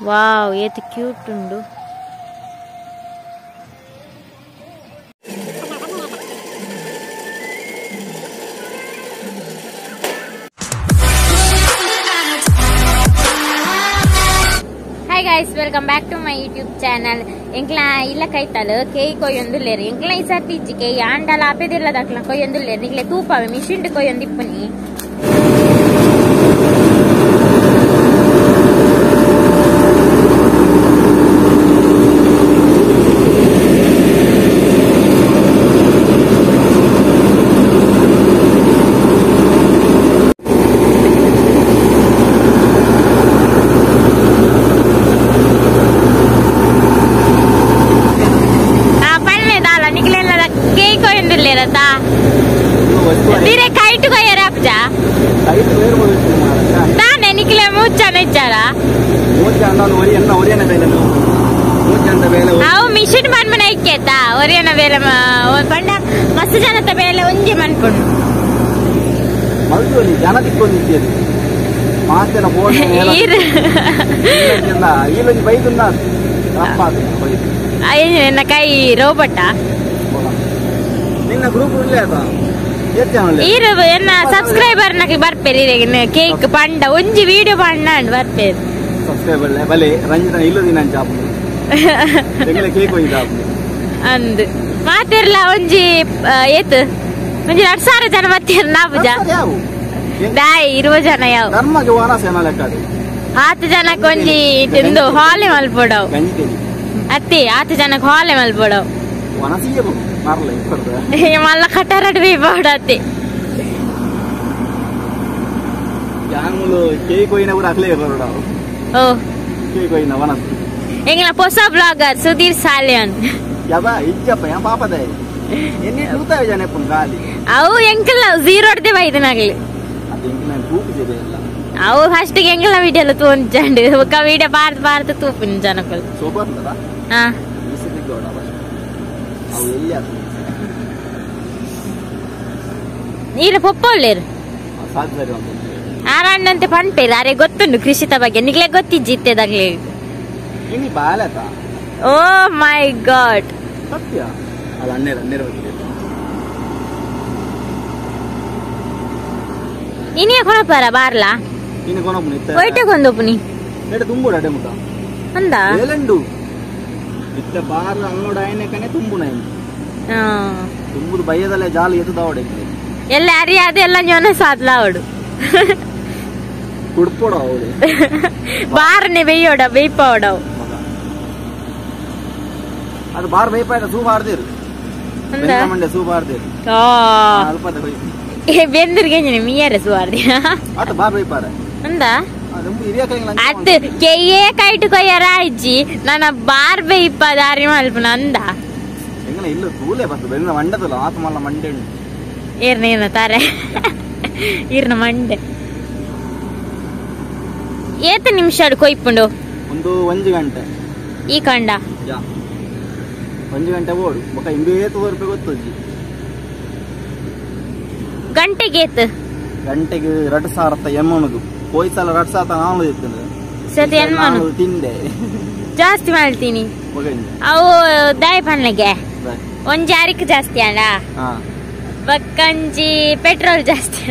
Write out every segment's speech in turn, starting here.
Wow ಏತ್ cute ಉಂಡು. Hi guys, welcome back to my YouTube channel. ಎಂಕ್ಲ ಇಲ್ಲ ಕೈತಲು ಕೇಯಿ ಕೊಯ್ಯೊಂದುಲ್ಲೇರು ಎಂಕ್ಲ ಈ ಸರ್ತಿ ಇಜ್ಜಿ ಕೇಯಿ ಆಂಡಲ ಆಪೆದಿಲ್ಲ ದಕ್ಲ ಕೊಯ್ಯೊಂದುಲ್ಲೇರು ನಿಗ್ಲೆ ತೂಪವೆ ಮಿಷಿಂಡ್ ಕೊಯ್ಯೊಂದಿಪ್ಪುನಿ. Dire kite ko ya rapja. Kite వేరు మొదలు దానే నికిలే ముచ్చన ఇచ్చారా ముచ్చన ఒరియన వేలను ముచ్చన వేల అవు మిషన్ మన్మన ఇక్కేతా ఒరియన వేల పండ మస్తు ಜನತ ಬೇಲ ಒಂಜಿ ಮನ್ಪುಂಡು ಮಲ್ತೋಲಿ ಜನ ತಿಕ್ಕೊಂಡಿದ್ದೇನೆ ಮಾತೆನ ಬೋರ್ಡ್ ಈರ ಈಲೊಂದು ಬೈದುನ್ನ ಅಪ್ಪಾದು ಬೈದು ಅಯ್ಯನ ಕೈ ರೋಬೋಟಾ ನಿನ್ನ ಗ್ರೂಪ್ ಇರ್ಲೇದಾ ಸಬ್ಸ್ಕ್ರೈಬರ್ ನಕ್ಕೆ ಬರ್ಪೇರಿ ಕೇಕ್ ಪಂಡ ಒಂಜಿ ವಿಡಿಯೋ ಪಂಡ ಬರ್ಪೇರಿ ಸಬ್ಸ್ಕ್ರೈಬರ್ ಬಲೆ ರಂಜನ ಇಲ್ಲದಿ ನಾನು ಜಾಬ್ ಎಂಗಲ ಕೇಕ್ ಹೋಗಿ ಜಾಬ್ ಅಂದ್ ಮಾತಿರ್ಲ ಒಂಜಿ ಏತ್ ಒಂಜಿ 2,000 ಜನ ಬರ್ತೀರ ನಾವು ದಾಯ್ 20 ಜನ ಯಾವ ಧರ್ಮಗೆ ವಾನಸ ಏನ ಲೆಕ್ಕ 10 ಜನಕ್ಕೆ ಒಂಜಿ ತಿಂದು ಹಾಲೆ ಮಲ್ಪಡವು ಅತ್ತಿ 10 ಜನಕ್ಕೆ ಹಾಲೆ ಮಲ್ಪಡವು ವಾನಸಿಗೆ ಮಾರ್ಲೆ ಮಲ್ಲ ಕಟ್ಟರಡ್ ಬೀಬಾಡತ್ತೆ ಯಾಂಗುಲು ಕೇಕ್ ಹೋಯಿನ ಕೂಡ ಅಕ್ಲೇ ಇರೋಡ ಓ ಕೇಕ್ ಹೋಯಿನ ವನಸ್ ಎಂಗಲ ಹೊಸ ಬ್ಲಾಗರ್ ಸುಧೀರ್ ಸಾಲಿಯನ್ ಯಬಾ ಇಜ್ಜಪ್ಪ ಯಾ ಪಾಪದೆ ಎನ್ನಿ ತೂತಾವೆ ಜನ ಪುನ್ ಗಾಲಿ ಅವು ಎಂಕಲ್ಲ 0 ಹೊಡೆದೆ ಬೈದನಾಗ್ಲಿ ಅದು ಎಂಕಲ ತೂಪಿದೆ ಎಲ್ಲ ಅವು ಫಸ್ಟ್ ಗೆ ಎಂಗಲ ವಿಡಿಯೋ ಎಲ್ಲ ತೋಂಚಂಡು ಒಕ್ಕ ವಿಡಿಯೋ ಭಾರತ ತೂಪಿನ ಜನಕಲ್ ಸೂಪರ್ ಅಲ್ಲ ಹಾ ಇಸಿದಿ ಗೋಡ ಅವು ಎಲ್ಲಿ ಅದು ನೀರು ಪೊಪ್ಪೊಳ್ಳೇರು ಸಾಧ್ಯ ಆರಣ್ಣಂತೆ ಪಂಪೇರು ಅರೆ ಗೊತ್ತುಂಡು ಕೃಷಿತ ಬಗ್ಗೆ ನಿಗ್ಲೆ ಗೊತ್ತಿಜ್ಜಿತ್ತೆದಾಗ್ಲಿ ಇನಿ ಬಾಲತ ಓ ಮೈ ಗಾಡ್ ಸತ್ಯ ಅಲ್ಲ ಅನ್ನೇರ ಇನಿ ಕೊನಪರ ಬಾರ್ಲಾ ಇನಿ ಕೊನಪುನಿ ಒಯ್ಟೆ ಕೊಂದೊಪುನಿ ಎಡ ತುಂಬುಡ ಅಡೆ ಮುಟ ಅಂದ ಏಲೆಂಡು ಇತ್ತ ಬಾರ್ ಅಂಗೋಡ ಆಯ್ನೆ ಕನೆ ತುಂಬುನ ತುಂಬುದು ಬಯ್ಯದಲ್ಲೇ ಜಾಲಿ ಎತ್ತು ದಾವಡೆ ಎಲ್ಲ ಅರಿಯಾದ ಎಲ್ಲ ಜನ ಸಾದ್ಲಾವಡು ಕುಡ್ಪೋಡ ಅವಳು ಬಾರನೆ ಬೇಯೋಡ ಬೇಯ್ಪೋಡವು ಅದು ಬಾರ್ ಬೇಯ್ಪಾಯ್ದ ಸೂ ಬಾರ್ದಿರು ಮಂಡೆ ಸೂ ಬಾರ್ದಿರು ಅಲ್ಪದ ಬೆಂದಿರ್ಗೆ ಮೀಯರೆ ಸುವಾರ್ದಿ ಅದು ಬಾರ್ ಬೇಯ್ಪಾರ ಅಂದ ಅತ್ತು ಕೆಯ್ಯೇ ಕೈಟು ಕೊಯ್ಯರ ಅಜ್ಜಿ ನನ್ನ ಬಾರ್ ಬೇಯ್ಪ ದಾರಿ ಮಲ್ಪನ ಅಂದ ಎಂಗನ ಇಲ್ಲ ತೂಲೆ ಬತ್ತು ಬೆನ್ನ ಮಂಡದಲ್ಲ ಆತ ಮಲ್ಲ ಮಂಡೆ ಏರ್ನ ತಾರೆ ಈರ್ನ ಮಂಡೆ ಏತ ನಿಮಿಷ ಕೊಯ್ಪುಂಡು ಒಂದು 1 ಗಂಟೆ ಈ ಕಂಡ 1 ಗಂಟೆ ಓಡು ಬೊಕ ಇಂಬೆ ಏತು ರೂಪಾಯಿ ಗೊತ್ತಜ್ಜಿ ಗಂಟೆಗೆ ಏತ್ ಗಂಟೆಗೆ 2,000 ಎಮ್ಮನದು ಹೋಯ್ತಲ್ಲ 2,000 ನಾನು ಇರ್ತೇನೆ ಸತಿ ಎಮ್ಮನು ತಿಂದೆ ಜಾಸ್ತಿ ಮಾಡ್ತೀನಿ ಅವು ದಾಯ ಪಣ್ಣಗೆ ಒಂಜಿ ಅರಿಕ್ ಜಾಸ್ತಿ ಅಣ್ಣ ಬಕ್ಕಂಜಿ ಪೆಟ್ರೋಲ್ ಜಾಸ್ತಿ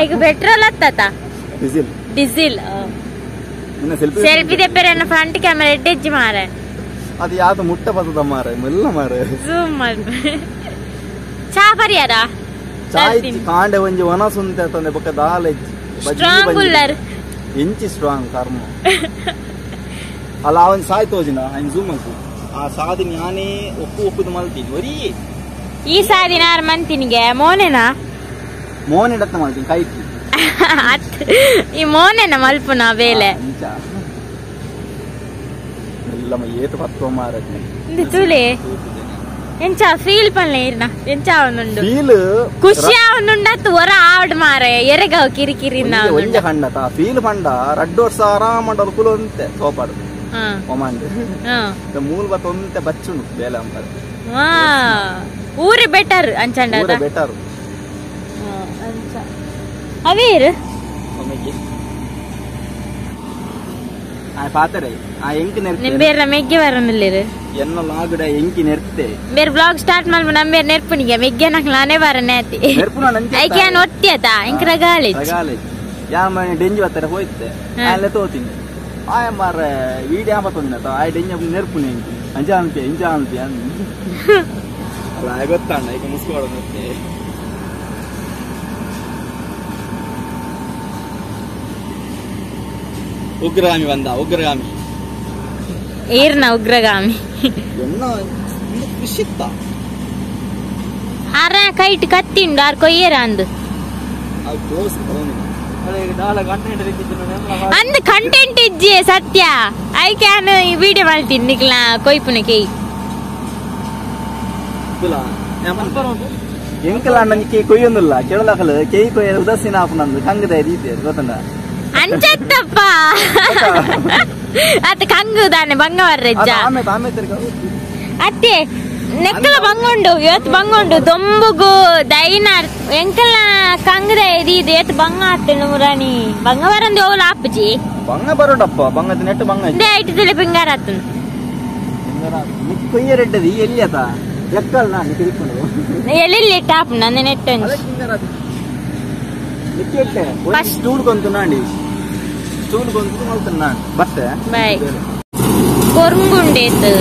ಈಗ ಪೆಟ್ರೋಲ್ ಹತ್ತತ ಡೀಸೆಲ್ ಸೆಲ್ಫಿ ತೆಪ್ಪರೆ ಫ್ರಂಟ್ ಕ್ಯಾಮೆರಾ ಎಡ್ಡೆಜ್ಜಿ ಮಾರ ಅದು ಯಾವ್ದು ಮುಟ್ಟ ಬರ್ತದ ಮಾರ ಮೆಲ್ಲ ಮಾರ ಜೂಮ್ ಮಾಡಿ ಚಾ ಪರಿಯಾರ ಚಾಯ್ ಕಾಂಡೆ ಒಂಜಿ ವನಸುಂತೆ ತಂದೆ ಬೊಕ್ಕ ದಾಲ್ ಸ್ಟ್ರಾಂಗ್ ಬುಲ್ಲರ್ ಎಂಚಿ ಸ್ಟ್ರಾಂಗ್ ಕರ್ಮ ಅಲ್ಲ ಅವನ್ ಸಾಯ್ ತೋಜಿನ ಅವನ್ ಜೂಮ್ ಆ ಸಾದಿ ನಾನೇ ಒಪ್ಪುದು ಮಲ್ತೀನಿ ಒರಿ ಈ ಸಾರಿ ನಾರು ಮಂತಿನಿಗೆ ಮೋನೆನಾ ಮೋನೆಡತ್ತ ಮಾಡ್ತೀನಿ ಕೈಕಿ ಈ ಮೋನೆನ ಮಲ್ಪುನ ಬೇಲೆ ಎಲ್ಲ ಏತು ಹತ್ತೋ ಮಾರಕ್ಕೆ ತುಳಿ ಎಂಚ ಫೀಲ್ ಪಲ್ಲೆ ಇರ್ನ ಎಂಚ ಅವನುಂಡು ಫೀಲ್ ಖುಷಿ ಅವನುಂಡತ್ತು ಹೊರ ಆವಡ್ ಮಾರೆ ಎರೆಗವ ಕಿರಿಕಿರಿ ಒಂಜ ಕಂಡತ ಫೀಲ್ ಪಂಡ 2 ವರ್ಷ ಆರಾಮಂಡ ಕುಲು ಅಂತೆ ಸೋಪಾಡು ಒಮಾಂಡ್ ಮೂಲ ಬತ್ತ ಒಂತೆ ಬಚ್ಚುಂಡು ಬೇಲೆ ಅಂತಾರೆ ಊರಿ ಬೆಟರ್ ಅಂಚಂಡ ಬೆಟರ್ ಅವೀರ್ ಪಾತ್ರೆ ಆ ಎಂಕಿ ನೆರ್ತೆ ಬೇರೆ ಮೆಗ್ಗೆ ಬರನಲ್ಲಿರು ಎನ್ನ ಲಾಗುಡ ಎಂಕಿ ನೆರ್ತೆ ಬೇರೆ ಬ್ಲಾಗ್ ಸ್ಟಾರ್ಟ್ ಮಾಡ್ಬ ನಮ್ಗೆ ನೆರ್ಪುನಿಗೆ ಮೆಗ್ಗೆ ನಾಕ್ ನಾನೇ ಬರನೆ ಆತಿ ಐಕೆ ನಾನು ಒತ್ತಿಯತ ಇಂಕ್ರ ಗಾಳಿ ಯಾ ಮನೆ ಡೆಂಜಿ ಬತ್ತಾರೆ ಹೋಯ್ತೆ ಅಲ್ಲೇ ತೋತೀನಿ ಆಯ ಮಾರ ವೀಡಿಯೋ ಆಪತ್ತೊಂದ ಆ ಡೆಂಜಿ ನೆರ್ಪುನಿ ಅಂಜ ಅಂತೆ ಇಂಜ ಅಂತೆ ಅಲ್ಲ ಗೊತ್ತಾಣ ಈಗ ಮುಸ್ಕೋಡ ಮತ್ತೆ ಉಗ್ರಗಾಮಿ ಬಂದ ಉಗ್ರಗಾಮಿ ಏರ್ನ ಉಗ್ರಗಾಮಿ ವಿಷಿತ್ತ ಅರ ಕೈಟ್ ಕತ್ತಿಂಡು ಆರ್ ಕೊಯ್ಯರ ಅಂದು ಅಂದ್ ಕಂಟೆಂಟ್ ಇಜ್ಜಿ ಸತ್ಯ ಐ ಕ್ಯಾನ್ ವಿಡಿಯೋ ಮಾಡ್ತೀನಿ ನಿಕ್ಲ ಕೊಯ್ಪುನ ಕೈ ಎಂಕಲ ನನಗೆ ಕೊಯ್ಯೊಂದಿಲ್ಲ ಕೇಳಲಾಕಲ್ಲ ಕೈ ಕೊಯ್ಯ ಉದಾಸೀನ ಆಪ ನಂದು ಕಂಗದ ರೀತಿ ಗೊತ್ತಂಡ ಅಂಚತ್ತಪ್ಪ ಅತ್ತ ಕಂಗುದಾನೆ ಬಂಗವರ್ರೆಜ್ಜ ಅತ್ತೆ ನೆಕ್ಕಲ ಬಂಗೊಂಡು ಇವತ್ತು ಬಂಗೊಂಡು ದೊಂಬುಗು ದೈನಾರ್ ಎಂಕಲ ಕಂಗದ ಇದು ಎತ್ ಬಂಗ ಆತನು ಮುರಾಣಿ ಬಂಗ ಬರಂದು ಹೋಗಲ ಆಪ್ಪಜಿ ಬಂಗ ಬರೋಡಪ್ಪ ಬಂಗದ ನೆಟ್ಟು ಬಂಗ ಇದೇ ಐಟದಲ್ಲಿ ಬಂಗಾರ ಆತನು ಕೊಯ್ಯ ರೆಡ್ಡದಿ ಎಲ್ಲಿ ಆತ ಎಕ್ಕಲ್ ನಾನು ತಿಳ್ಕೊಂಡು ಎಲ್ಲಿ ಟಾಪ್ ನನ್ನ ನೆಟ್ಟು ಸ್ಟೂಲ್ ಗೊಂತು ನಾಡಿ ಸ್ಟೂಲ್ ಗೊಂತು ಮಾಡ್ತಾನೆ ನಾನು ಬತ್ತೆ ಬಾಯ್ ಕೊರ್ಗುಂಡೇತು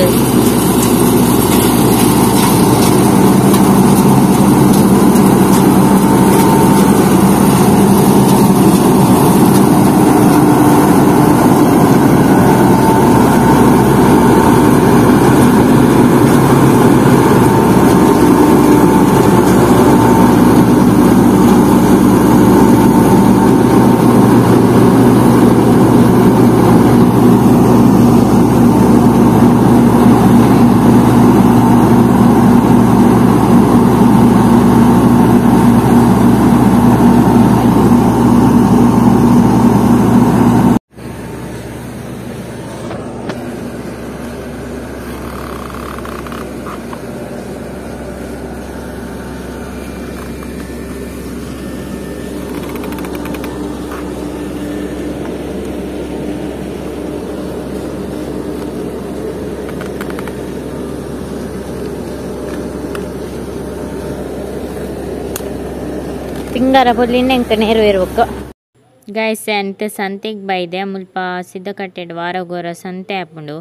ತಿಂಗಾರ ಬೊಡ್ಲಿಂದ ಎಂಕ ನೇರು ಇರ್ಬೇಕು ಗೈಸ್ ಅಂತ ಸಂತೆಗೆ ಬೈದೆ ಮುಲ್ಪ ಸಿದ್ಧಕಟ್ಟೆಡ್ ವಾರಗೋರ ಸಂತೆ ಹಾಕೊಂಡು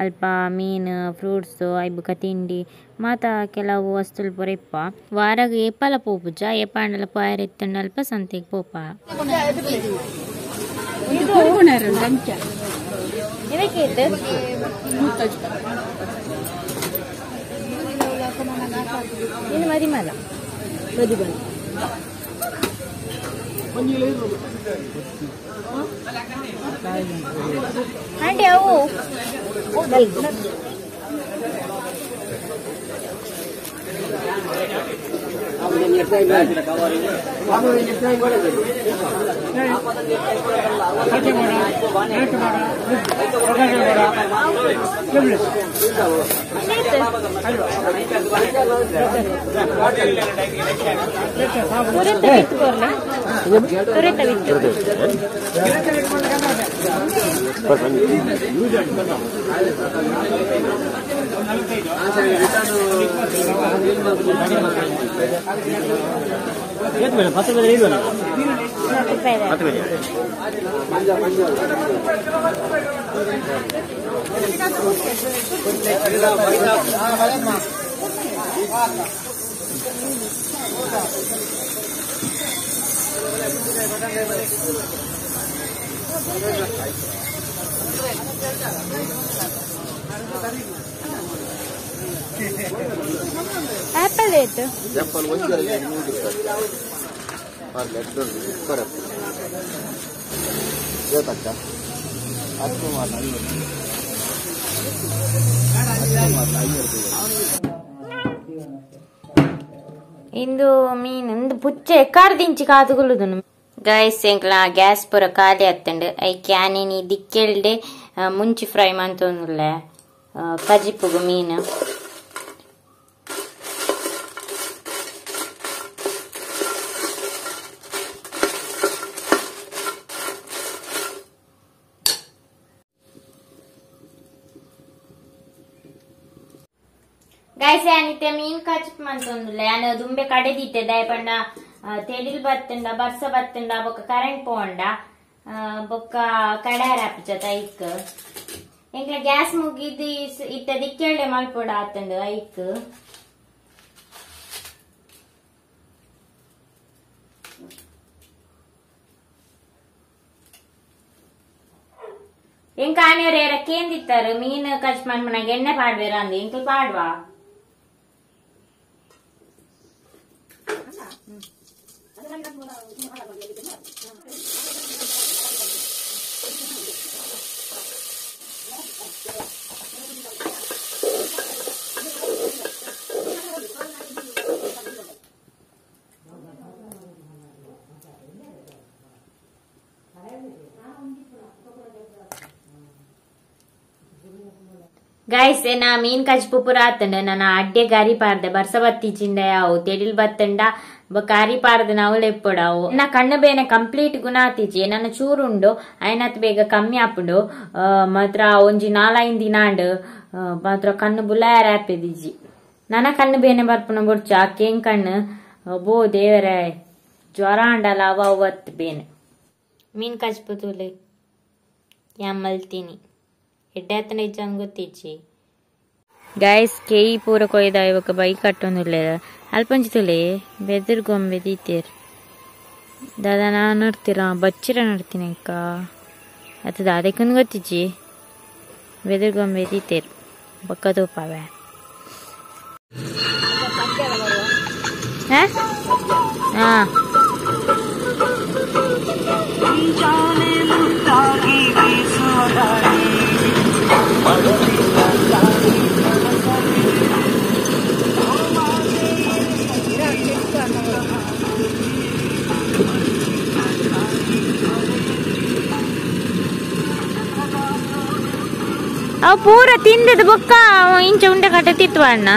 ಅಲ್ಪ ಮೀನು ಫ್ರೂಟ್ಸು ಐಬುಕ ತಿಂಡಿ ಮಾತ ಕೆಲವು ವಸ್ತುಲು ಪೊರೆಪ್ಪ ವಾರಾಗ ಏಪಲ ಪೋಪುಜ ಏಪಾಂಡಲ ಪಾಯರ್ ಎತ್ತಂಡ ಅಲ್ಪ ಸಂತೆಗೆ ಪೋಪ ಇನ್ನು ಮರಿಮಲ ಆಂಟಿ ಅವು ಆಪಲ್ ಏತು ಆಪಲ್ ಒಂದರಲ್ಲಿ 100 ಇಂದು ಮೀನು ಇಂದು ಪುಚ್ಚ ಎಕ್ಕಾರ್ದಿಂಚಿ ಕಾತುಗುಳುದು ಗೈಸ್ ಎಂಕ್ಲ ಗ್ಯಾಸ್ ಪೂರ ಖಾಲಿ ಆತಂಡು ಐ ಕ್ಯಾನಿನಿ ದಿಕ್ಕೆಲ್ಡೆ ಮುಂಚಿ ಫ್ರೈ ಮಂತೊಂದುಲ್ಲೆ ಕಜಿಪುಗು ಮೀನು ಗೈಸ್ ಅನಿತೆ ಮೀನ್ ಕಚ್ಚಿಪ್ ಮಂತೊಂದುಲ್ಲ ಯಾನ ದುಂಬೆ ಕಡೆದಿತ್ತೆ ದಯಪಂಡ ತೆಡಿಲ್ ಬತ್ತಂಡ ಬರ್ಸ ಬತ್ತಂಡ ಬೊಕ್ಕ ಕರೆಂಟ್ ಪೋಂಡ ಬೊಕ್ಕ ಕಡಾರ ಹಾಪಿಚತ ಐಕ್ ಎಂಕ್ಲ ಗ್ಯಾಸ್ ಮುಗಿದು ಇತ್ತ ದಿಕ್ಕೆಳ್ಳೆ ಮಲ್ಪೊಡ ಆತಂಡ ಐಕ್ ಎಂಕ ಆನೆಯವ್ರು ಯಾರ ಕೇಂದಿತ್ತಾರು ಮೀನು ಕಚ್ ಮನ್ಮನಾಗ ಎಣ್ಣೆ ಪಾಡ್ಬೇರ ಅಂದ್ ಎಂಕಲ್ ಪಾಡ್ವಾ ಗೈಸ್ ನಾ ಮೀನ್ ಕಚ್ಪುಪುರ ಆತಂಡ ನಾನು ಅಡ್ಡೆ ಗಾರಿ ಪಾರ್ದೆ ಬರ್ಸ ಬತ್ತಿ ಚಿಂಡ ಯಾವು ತೆಡಿಲ್ ಬತ್ತಂಡ ಕಾರಿ ಪಾರ್ದ ನಾವು ಲೆಪ್ಪಡಾವು ನಾ ಕಣ್ಣು ಬೇನೆ ಕಂಪ್ಲೀಟ್ ಗುಣ ಆತಿಜಿ ನನ್ನ ಚೂರುಂಡು ಐನತ್ ಬೇಗ ಕಮ್ಮಿ ಆಪುಂಡು ಮಾತ್ರ ಒಂಜಿ 4-5 ದಿನಾಂಡ್ ಮಾತ್ರ ಕಣ್ಣು ಬುಲಾಯರ ಆಪಿದಿಜಿ ನನ್ನ ಕಣ್ಣು ಬೇನೆ ಬರ್ಪುನ ಬೊಡ್ಚು ಆಕೇನ್ ಕಣ್ಣು ಬೋ ದೇವರ ಜ್ವರ ಅಂಡಲ್ಲ ಅವತ್ ಬೇನೆ ಮೀನ್ ಕಚ್ಪುತುಲೆ ಯಾಮಲ್ತೀನಿ ಎಡ್ಡಾತನ ಇಜ್ಜಂಗ್ ಗೊತ್ತಿಚ್ಚಿ ಗೈಸ್ ಕೇಯಿ ಪೂರ ಕೊಯ್ದ ಇವಾಗ ಬೈಕ್ ಕಟ್ಟೊಂದುಲ್ಲ ಅಲ್ಪಂಚಿ ತುಲೆ ಬೆದರ್ ಗೊಂಬೆ ದೀತೇರ್ ದಾದಾ ನಾ ನೋಡ್ತೀರ ಬಚ್ಚಿರ ನೋಡ್ತೀನಿ ಅಕ್ಕ ಅದು ದಾದಕ್ಕಂದು ಗೊತ್ತಿಚ್ಚಿ ಬೆದರ್ ಗೊಂಬೆ ದೀತೇರ್ ಬಕ್ಕ ತೋಪಾವೆ ಹಾ ಅವು ಪೂರ ತಿಂದದ ಬೊಕ್ಕ ಇಂಚ ಉಂಡೆ ಕಟ್ಟ ತಿತ್ವ ಅಣ್ಣ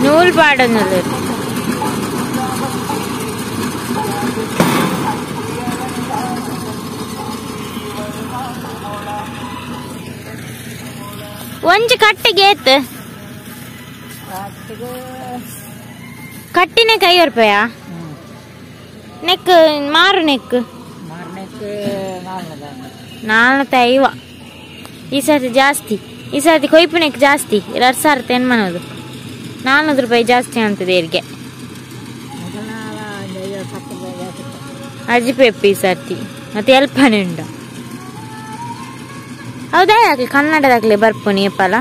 നൂൽ പാടുന്നത് ಒಂಜಿ ಕಟ್ಟಿಗೆ ಏತ್ ಕಟ್ಟಿನೆಕ್ 5 ರೂಪಾಯ ನೆಕ್ ಮಾರು ನೆಕ್ 405 ಈ ಸರ್ತಿ ಜಾಸ್ತಿ ಈ ಸರ್ತಿ ಕೊಯ್ಪು ನೆಕ್ ಜಾಸ್ತಿ 2000 ತೆನ್ಮನದು 400 ರೂಪಾಯಿ ಜಾಸ್ತಿ ಅಂತದೆ ಇರ್ಗೆ ಅಜಿಪೆಪ್ಪು ಈ ಸರ್ತಿ ಮತ್ತೆ ಎಲ್ಪನೆ ಉಂಡ ಹೌದಾ ಯಾಕೆ ಕನ್ನಡದಾಗ್ಲಿ ಬರ್ಪುನಿ ಅಪ್ಪಲ್ಲ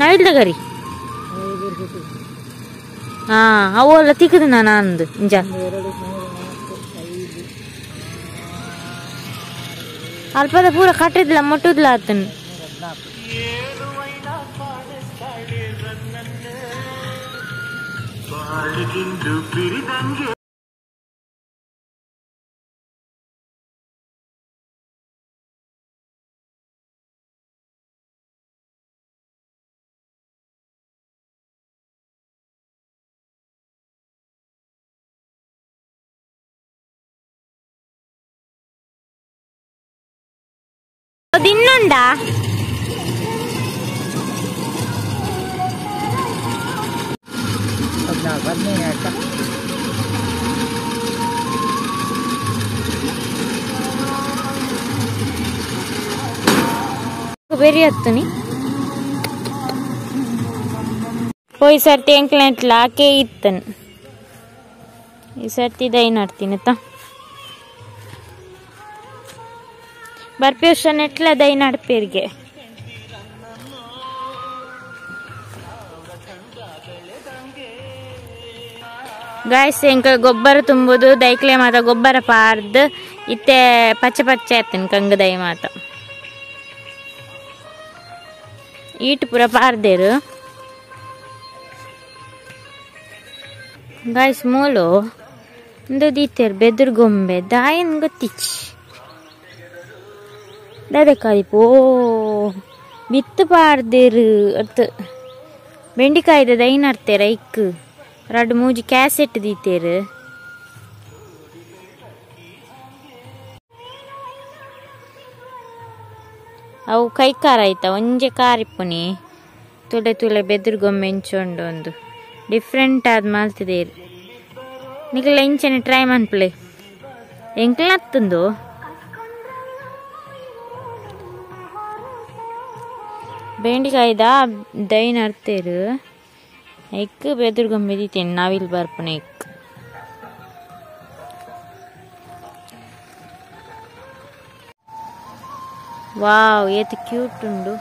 ನವಿಲ್ದಗರಿ ಹಾ ಅವೆಲ್ಲ ತಿಕ್ಕದು ನಾನು ಇಂಜ ಅಲ್ಪದ ಪೂರ ಕಟ್ಟಿದ್ಲ ಮುಟ್ಟುದ್ಲ ಆತನು ಇನ್ನುಂಡಾ ಬೇರೆ ಹತ್ತನಿ ಹೋಯ್ ಸರ್ತಿ ಎಂಕ್ಲೆಂಟ್ಲ ಆಕೆ ಇತ್ತನ್ ಈ ಸರ್ತಿ ದೈ ನಾಡ್ತೀನಿ ತ ಬರ್ಪಿ ವರ್ಷ ನೆಟ್ಲ ದೈ ನಡ್ಪೇರಿಗೆ ಗಾಯ್ಸ್ ಎಂಕ ಗೊಬ್ಬರ ತುಂಬುದು ದೈಕ್ಲೆ ಮಾತ ಗೊಬ್ಬರ ಪಾರ್ದು ಇತ್ತೆ ಪಚ್ಚ ಪಚ್ಚ ಎತ್ತನ್ ಕಂಗ ದೈ ಮಾತ ಈಟ್ ಪೂರ ಪಾರ್ದೇರು ಗಾಯ್ಸ್ ಮೋಲು ಒಂದು ದೀತೇರು ಬೆದ್ರ ಗೊಂಬೆ ದಾಯನ್ ಗೊತ್ತಿಚ್ಚಿ ದಾದೆ ಕಾಯಿಪೋ ಬಿತ್ತು ಪಾರ್ದೇರು ಅರ್ಥ ಬೆಂಡಿಕಾಯ್ದ ದೈನ್ ಅರ್ತೆರ ಇಕ್ 2-3 ಕ್ಯಾಸೆಟ್ ದೀತೇರು ಅವು ಕೈ ಖಾರ ಆಯ್ತಾ ಒಂಜೆ ಕಾರಿಪ್ಪುನಿ ತುಳೆ ತುಳೆ ಬೆದ್ರ ಗೊಂಬೆ ಎಂಚೊಂಡು ಒಂದು ಡಿಫ್ರೆಂಟ್ ಆದ್ ಮಾಲ್ತಿದೇರು ನಿಖಿಲ ಇಂಚನೆ ಟ್ರೈ ಮನ್ಪ್ಲೆ ಎಂಕ್ಲ ಹತ್ತಂದು ಬೆಂಡಿಕಾಯ್ದ ದೈನ್ ಅರ್ತೇರು ಎಕ್ ಬೆದ್ರ ಗೊಂಬೆ ದೀತೇನೆ ನಾವಿಲ್ ಬರ್ಪುನ ಎಕ್ ವಾವ್ ಏತ್ ಕ್ಯೂಟ್ ಉಂಡು.